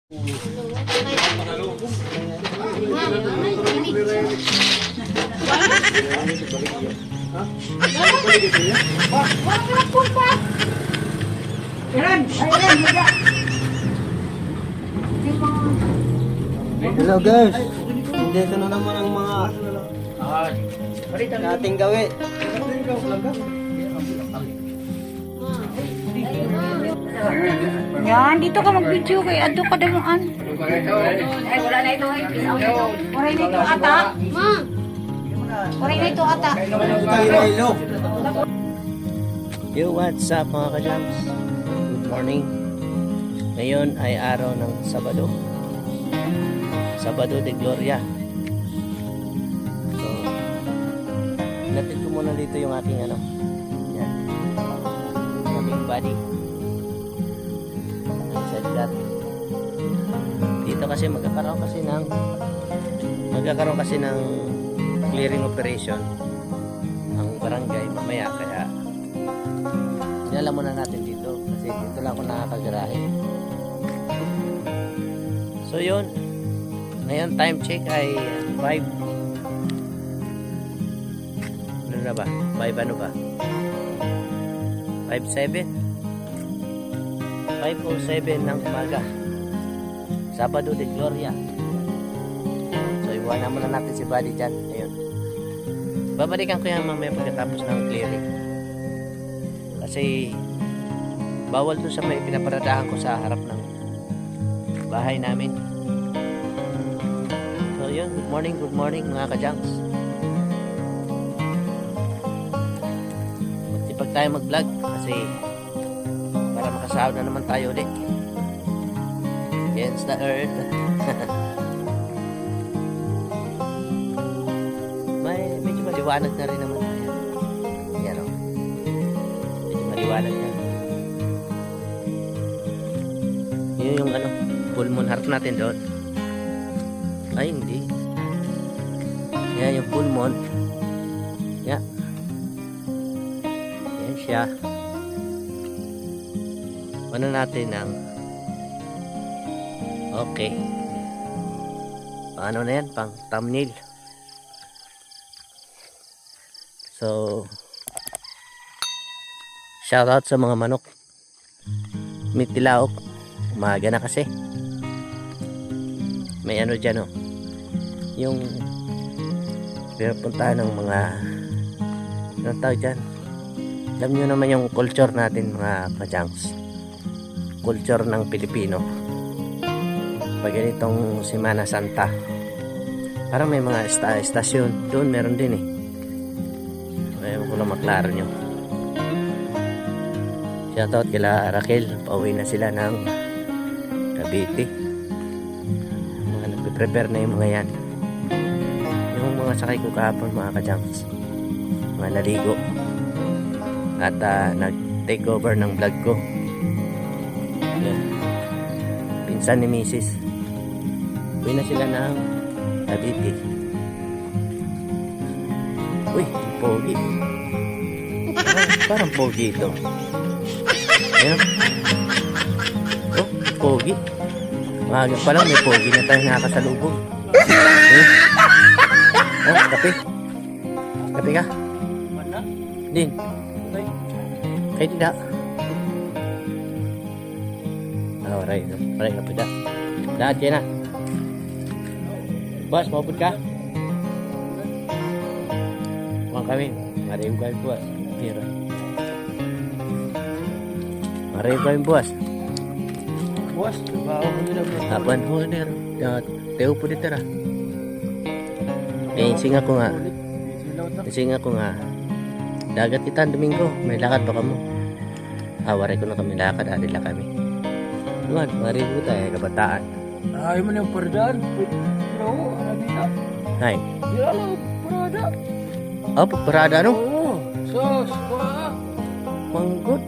Hello guys, dito na naman ang mga nating gawin. Yan, dito ka mag-video kay Ado ka damuan. Ay, wala na ito. Oray na ito ata. Ma. Oray na ito ata. Yo, what's up mga kajams? Good morning. Ngayon ay araw ng Sabado. Sabado de Gloria. So, natin ko muna dito yung aking ano. Yan. Aking body. Dito kasi magkakaroon kasi ng clearing operation ang barangay mamaya, kaya sinala muna natin dito kasi dito lang ako nakakagarahe. So yun, ngayon time check ay 5 ano na ba? 5 ano ba? 5:07 ng umaga, Sabado de Gloria. So iwanan muna natin si Buddy dyan. Ayun, babalikan ko yan mamaya pagkatapos ng clearing kasi bawal doon sa may pinaparadahan ko sa harap ng bahay namin. So yun, good morning mga kajanks. Magsipag tayo mag vlog kasi para makasahod na naman tayo ulit against the earth. Medyo maliwanag na rin naman. Yan o, medyo maliwanag na. Yun yung ano, full moon, harap natin doon. Ay hindi, yan yung full moon. Yan, yan siya. Ano natin ang okay, paano na yan, pang thumbnail. So shout out sa mga manok, may tilaok, umaga na kasi may ano dyan oh, yung pinapuntahan ng mga anong tawag dyan, alam nyo naman yung culture natin mga kajanks, culture ng Pilipino. Pag ganitong Semana Santa, parang may mga estasyon doon, meron din eh. Ayaw ko lang maklaro nyo. Shoutout kila Raquel, pauwi na sila ng Cavite. Mga nagpe-prepare na yung mga yan, yung mga sakay ko kahapon mga kajanks, mga naligo at nag-take over ng vlog ko. Yan, pinsan ni Mrs. Uwi na sila ng Cavite. Uy, pogi. Parang pogi ito. Ayan. Oh, pogi. Maaga pa lang may pogi na tayo nakakasalubong. Oh, kape. Kape ka? Din. Kayo tidak. Alright, alright na po da. Lahat yan na. Boss, maupod ka? Huwag kami. Mariw kami buwas. Pira. Mariw kami buwas. Buwas? Trabaho ko nila. Taban ko nila. Teo po dito ra. Ising ako nga. Ising ako nga. Dagat kita Domingo. May lakad pa kamo. Waray ko na kami lakad. Adila kami. Luan, mariw ko tayo. Kabataan. Ayaw mo na yung paradaan. Oo, ano na. Hay. Yala, parada. Oh, parada ano? Oo, sos, pa. Manggut.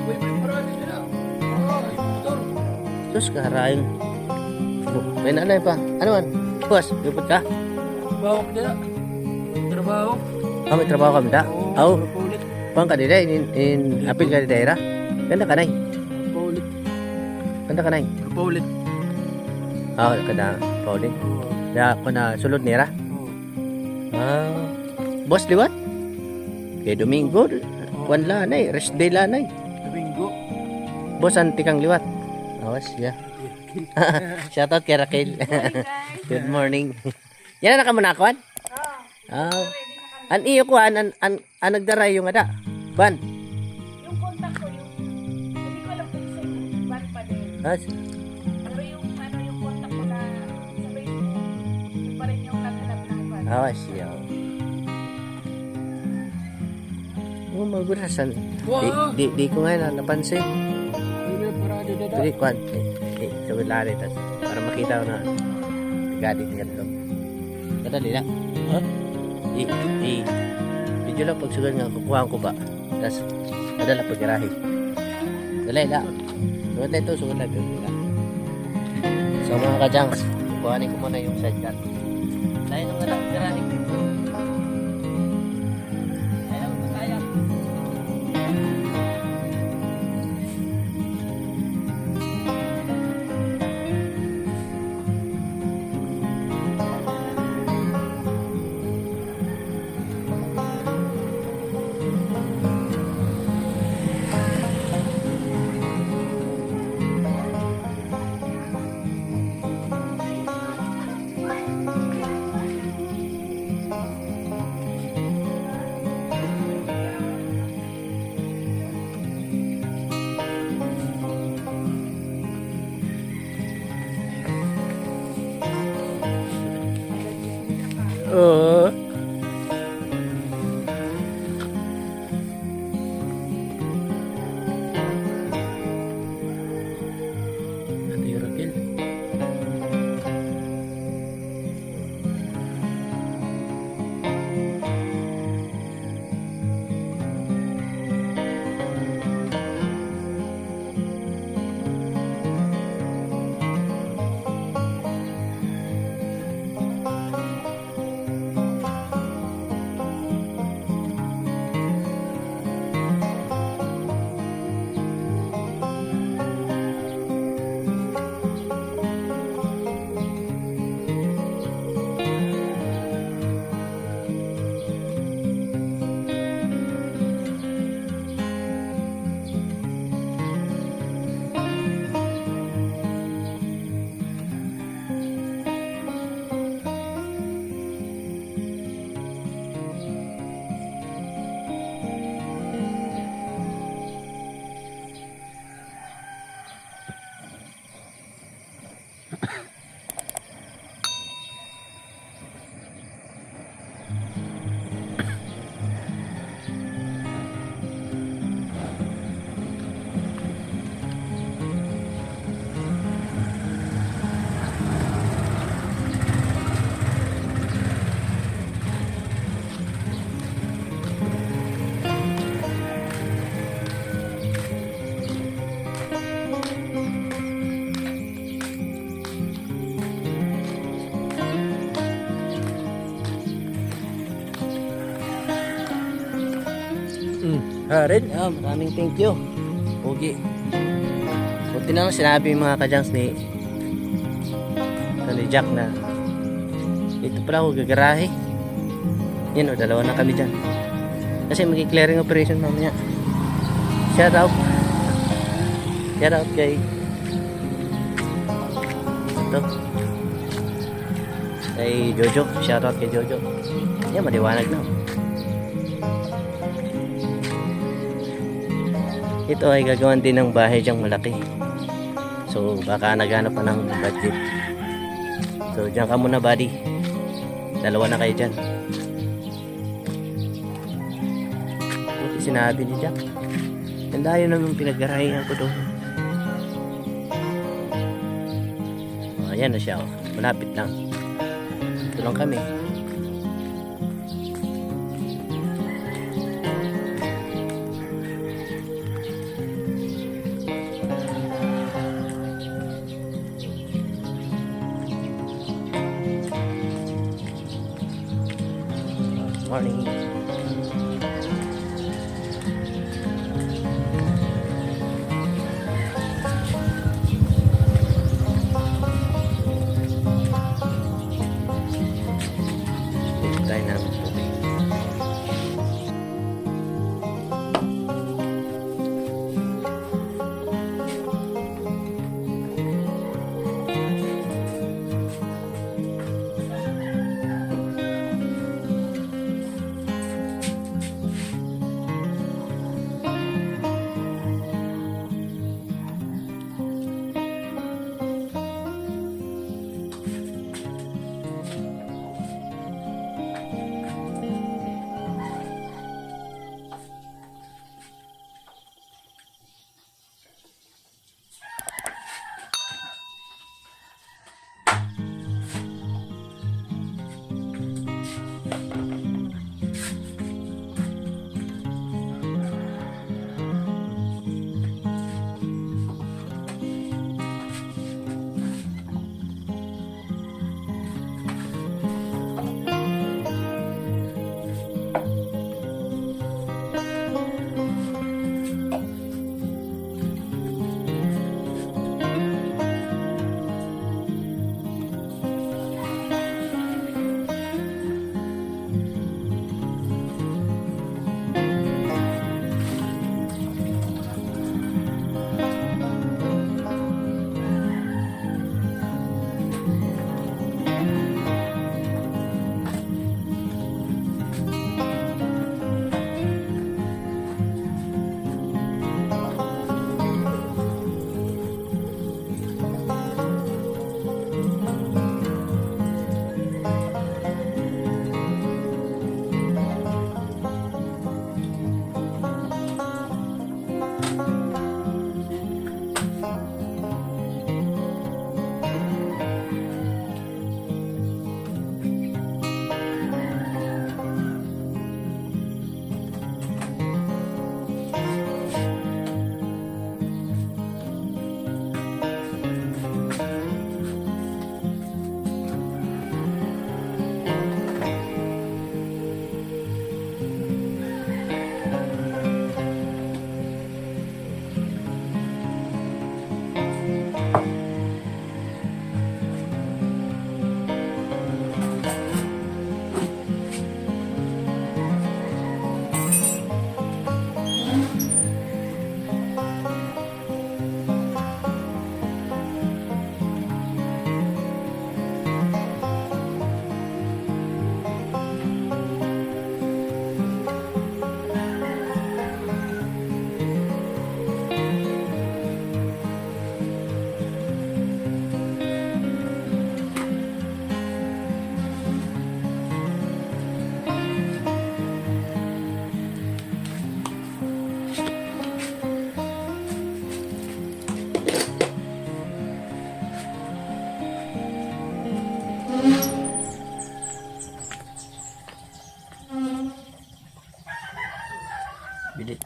May parada nila. Yung motor. Sus, kaharain. May nanay pa. Ano man? Boss, lupot ka? Trabaho ko nila. Trabaho. May trabaho kami da? Oo. Paulit. Pang ka dida? In apil ka dida? Ganda ka nay? Paulit. Ganda ka nay? Paulit. Kada Pauline. Da ko na sulod nira. Oo. Boss liwat. Kay Domingo, kwan lanay, rest day lanay. Domingo. Boss anti kang liwat. Awas, yeah. Shout out kay Raquel. Good morning. Yan na nakamunakwan? Oo. An iyo ko an nagdaray yung ada. Ban. Yung contact ko, hindi ko alam kung sa'yo, ban pa din. Pero yung contact ko na sa Facebook, yung pa rin yung naghanap ng ban. Awas, yeah. Magurasan. Wow. Di ko nga napansin. Hindi parado dada. Dili kwan. Sa wilari tas para makita ko na gadit yan to. Kadali na. Ha? Video lang pag sugal nga kukuhaan ko ba. Tas adala pag garahe. Dali la. Sugal na ito, sugal na ito. So mga kajangs, kuhanin ko muna yung sidecar. Dahil nung garahe. Ate Raquel. Red, maraming thank you. Pogi. Buti na lang sinabi yung mga kajangs ni Jack na dito pala ako gagarahe. Yan o, dalawa na kami dyan. Kasi mag-clearing operation mamaya. Shout out. Shout out kay ito. Kay Jojo. Shout out kay Jojo. Yan, maliwanag na. Ito ay gagawan din ng bahay diyang malaki. So baka naghanap pa ng budget. So diyan ka muna buddy. Dalawa na kayo dyan. Buti sinabi ni Jack. Ang layo naman pinag-garayan ko doon. Ayan na siya. Malapit lang. Ito lang kami. Morning.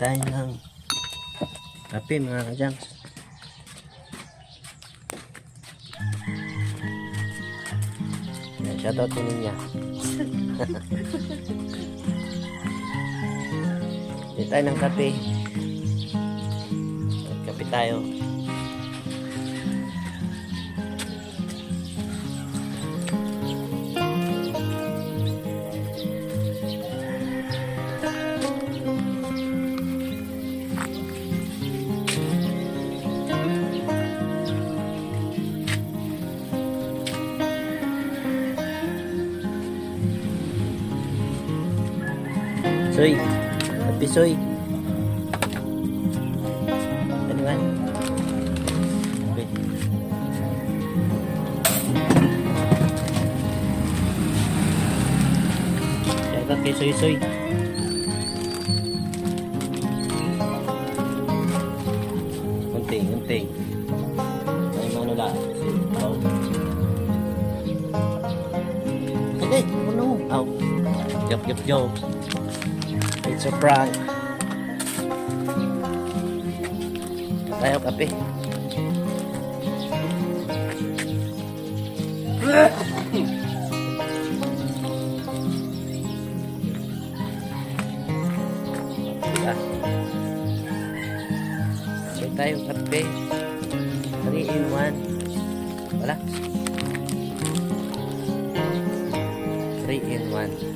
tayo ng kape mga ka-junks. Yan, shoutout po niya. Bili tayo ng kape. Kape tayo. Soy, kape soy. Ano nga? Kape. Shoutout kay Soy Soy. Unting, unting. Ay, manula. Wow. Okay, ano? Aw. Joke, joke, joke. It's a prank. Tayo kape. Ah. Tayo kape. 3 in 1. Wala. 3 in 1.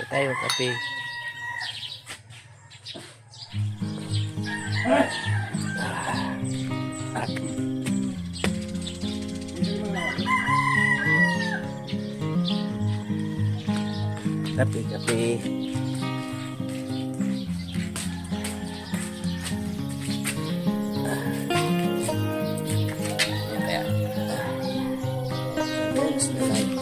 tayo kape. Kape, kape. Kaya. Next na light.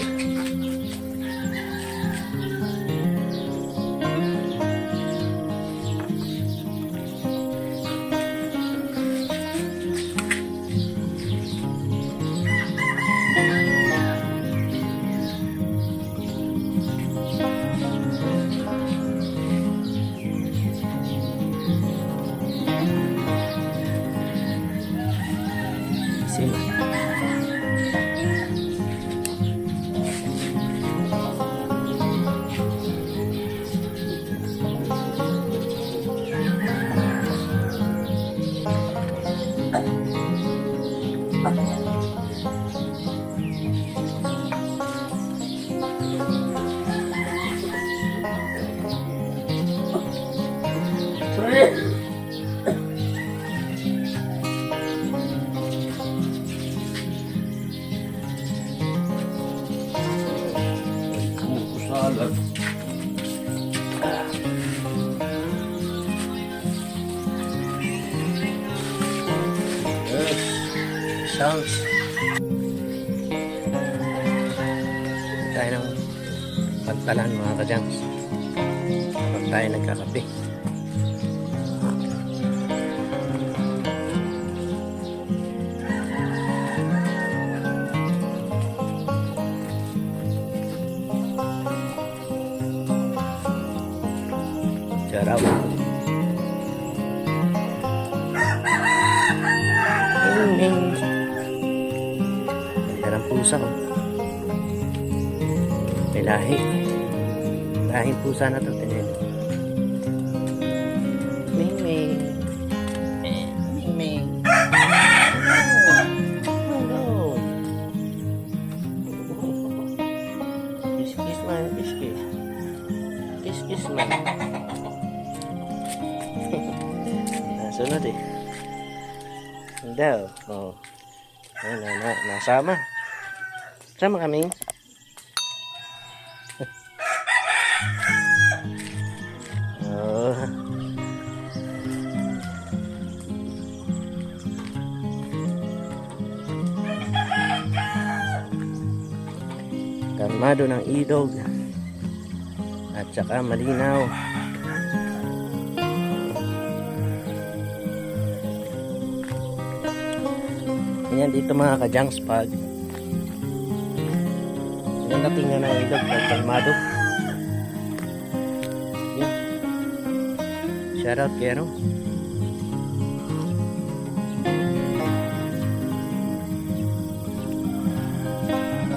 Sima. Salad. Yes. Sounds. Tayo ng pantalan mga kajangs. Kapag tayo nagkakape. Sarap. Ganda ng pusa ko. May lahi. Lahing pusa na to. Tingnan. Ming ming. Ming ming. Hello. Kiss kiss man. Kiss kiss. Kiss kiss man. Sunod eh. Hindi oh. Nasama. Sama kami. Oh. Kalmado ng ilog. At saka malinaw. Yan dito mga kajangs pag ganda tingnan ng ilog pag kalmado. Yan. Shout out kay ano.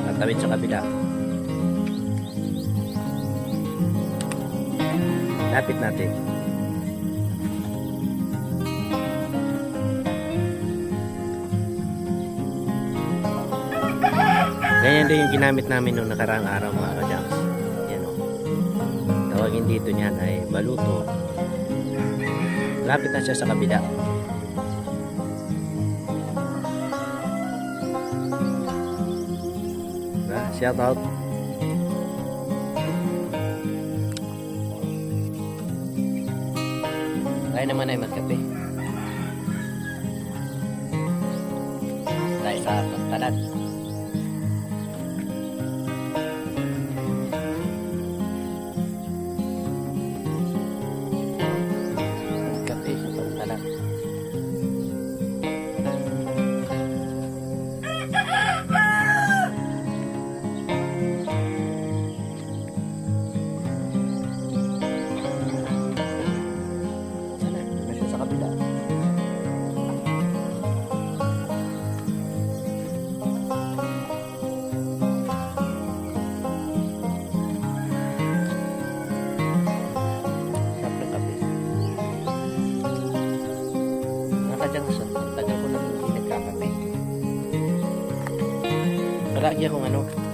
Natawid sa kabila. Lapit natin. Ganyan din yung ginamit namin nung nakaraang araw mga kajangs. Yan o. Tawagin dito niyan ay baluto. Lapit na siya sa kabila. Shout out. Tayo naman ay magkape. Tayo sa pagtalat.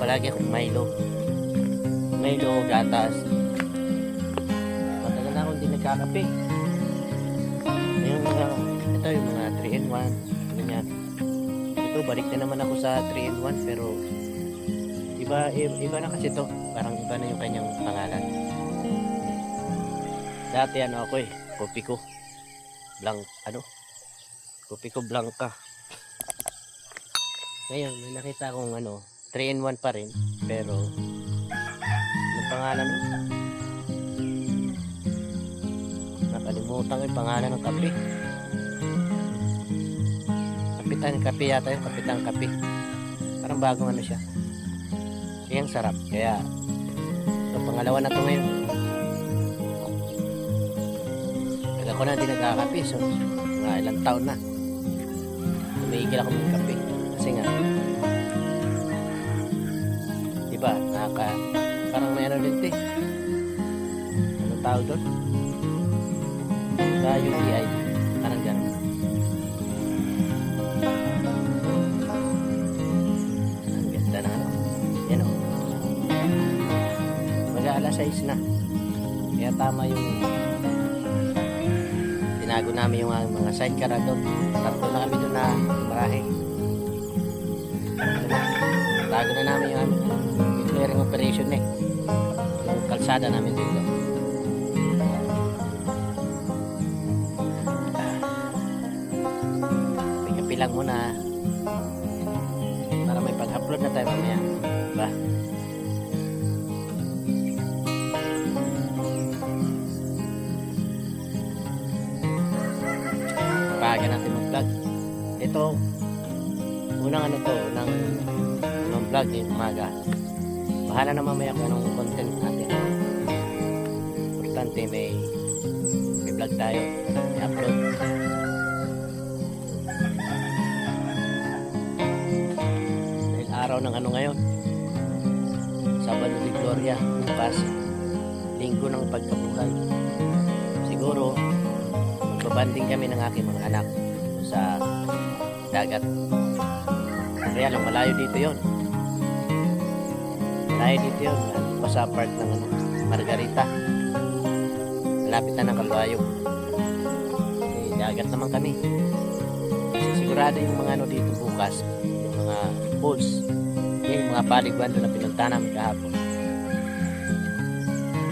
Palagi akong Milo. Milo, gatas. nagkakape. Yung ito yung mga 3-in-1, ganyan. Ito, balik na naman ako sa 3-in-1, pero iba na kasi to. Parang iba na yung kanyang pangalan. Dati ako Kopiko Kopiko Blanca. Ngayon may nakita akong 3-in-1 pa rin, pero anong pangalan mo? Nakalimutan ko yung pangalan ng kape. Kapitan Kape yata yung Kapitan Kape. Parang bagong siya. Ang sarap. Kaya ito, pangalawa na to ngayon. Tagal ko na hindi nagkakape. So mga ilang taon na tumigil ako ng kape. Kasi nga diba parang may din ito ano tawag doon sa UTI, parang gano'n. Ang ganda na yan mag-aalas 6 na, kaya tama yung tinago namin yung mga sidecar doon. Tatlo na kami doon na marahe. Tago na namin yung clearing operation yung kalsada namin dito. Pikapi lang muna para may pag-upload na tayo mamaya, diba? Paga natin mag-vlog. Ito unang unang vlog yung umaga. Bahala na mamaya kung anong content natin. Importante may vlog tayo, may upload. Dahil araw ng ngayon, Sabado de Gloria, bukas Linggo ng Pagkabuhay. Siguro magbabanding kami ng aking mga anak sa dagat. Kaya lang malayo dito yon. Pa sa park ng Margarita, malapit na ng Kalbayog. Dagat naman kami. Sigurado yung mga dito bukas, yung mga pools, yung mga paliguan doon na pinunta namin kahapon,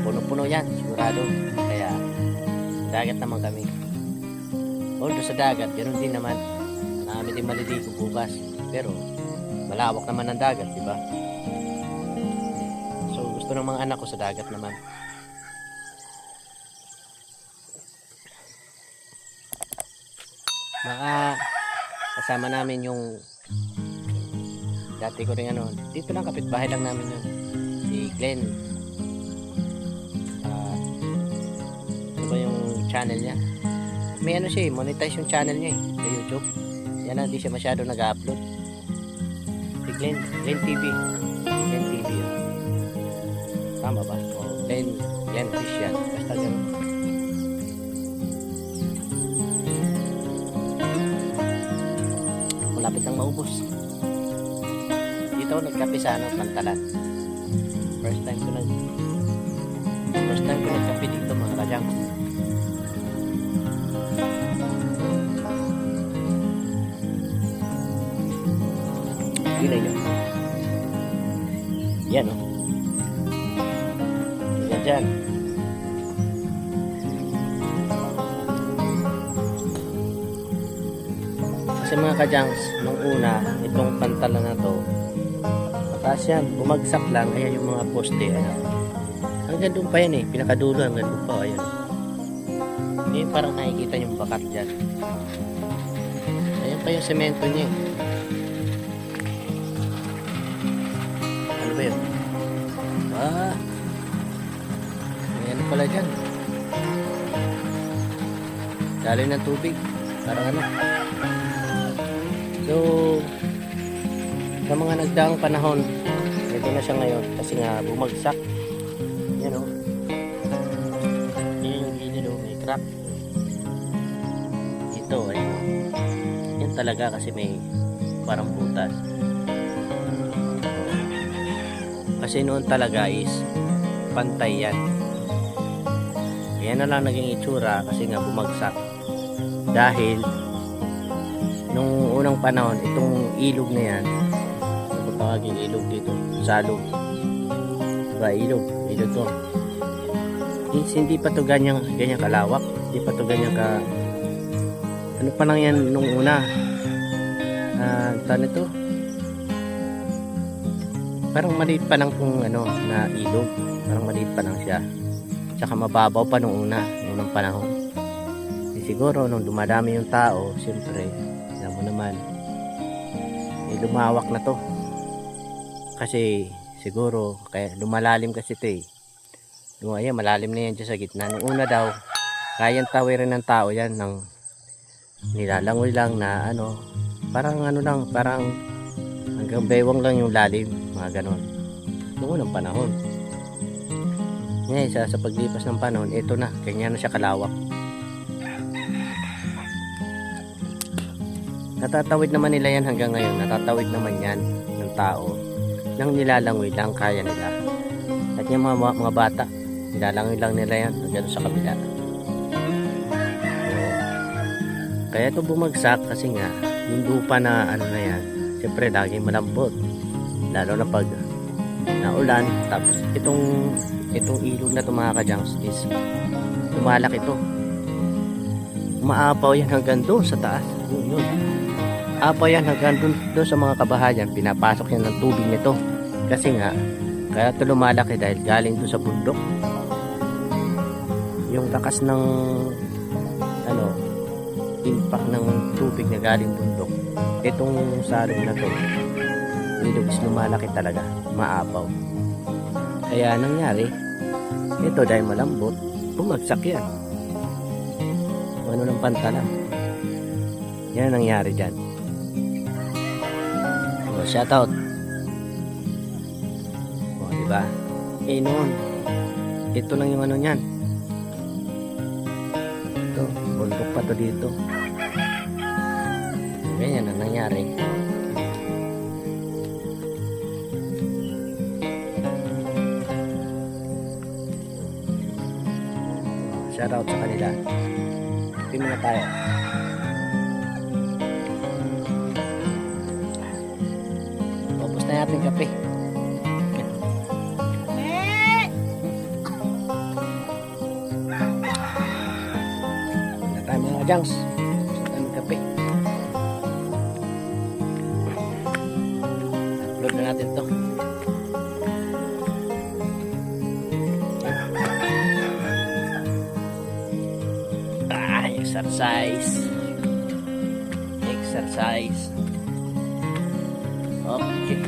puno-puno yan sigurado. Kaya dagat naman kami. Although sa dagat ganoon din naman, namin din maliligo bukas, pero malawak naman ang dagat, diba? Gusto ng mga anak ko sa dagat naman. Baka kasama namin yung dati ko rin dito lang kapitbahay lang namin yun, si Glenn. Ano ba yung channel niya? May siya monetize yung channel niya sa YouTube. Yan lang, di siya masyado nag-upload. Si Glenn TV yun. Tama ba? O Glenn Christian. Basta ganun. Malapit nang maubos. Dito ako nagkape sa Pantalan. First time ko nagkape dito, mga kajang. Gila yun. Yan dyan. Kasi mga kajangs, nung una itong Pantalan na to, mataas yan, bumagsak lang. Ayan yung mga poste, hanggang doon pa yan pinakadulo, hanggang doon pa, ayan. Ayan, parang nakikita yung bakat dyan. Ayan pa yung semento niya. Ano ba yun? Ano pala dyan? Daloy ng tubig. Parang So, sa mga nagdaang panahon, ito na siya ngayon kasi nga bumagsak. Yan Yan yung gilid may crack. Ito, yan talaga kasi may parang butas. Kasi noon talaga is pantay yan. Kaya na lang naging itsura kasi nga bumagsak. Dahil nung unang panahon, itong ilog na yan, ano tawagin ilog dito? Salog. Diba ilog? Ilog to. Hindi pa to ganyan kalawak. Hindi pa to ganyan ka... Ano pa lang yan nung una? Saan ito? Parang maliit pa lang kung ano na ilog. Parang maliit pa lang siya. Tsaka mababaw pa nung unang panahon. Siguro nung dumadami yung tao, siyempre, alam mo naman, lumawak na to. Kasi siguro, kaya lumalalim kasi ito eh. Ayan, malalim na yan dyan sa gitna. Nung una daw, kayang tawirin ng tao yan ng nilalangoy lang na ano, parang ano lang, parang hanggang bewang lang yung lalim, mga ganon. Noong unang panahon. Ngayon, sa paglipas ng panahon, ito na, kanya na siya kalawak. Natatawid naman nila yan hanggang ngayon, natatawid naman yan ng tao. Nang nilalangoy lang, kaya nila. At yung mga bata, nilalangoy lang nila yan hanggang sa kabila. Kaya ito bumagsak kasi nga yung lupa na ano na yan, siyempre laging malambot, lalo na pag naulan. Tapos itong ilog na ito mga kajangs is lumalaki ito, umaapaw yan hanggang doon sa taas. Yun. Apaw yan hanggang doon sa mga kabahayan, pinapasok yan ng tubig nito kasi nga kaya ito lumalaki dahil galing doon sa bundok. Yung lakas ng ano, impact ng tubig na galing bundok, itong salog na to, ilog is lumalaki talaga, maapaw. Kaya nangyari ito dahil malambot, bumagsak yan. Ano ng pantalan, yan ang nangyari dyan. So, shout out. O diba, noon ito lang yung ano nyan, ito bundok pa to dito. Ganyan ang nangyari. Shout out sa kanila. Pino na tayo. Tapos na natin kape. Na tayo mga jangs. Tapos na kape. Upload na natin to. Exercise. Okay.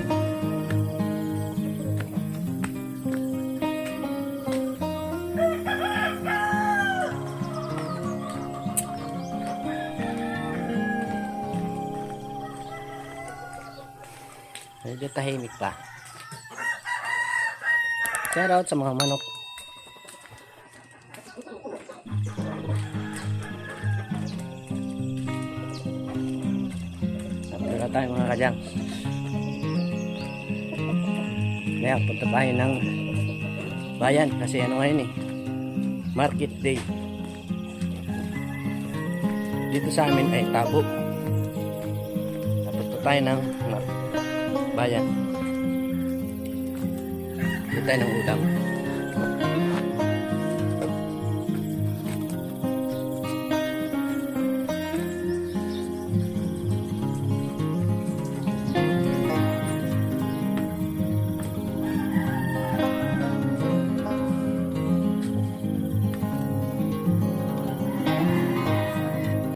Medyo tahimik pa. Shout out sa mga manok. Tayo mga kadyang. Kaya punta tayo ng bayan kasi ano ngayon market day. Dito sa amin ay tabo. Punta tayo ng bayan. Dito tayo ng ulam.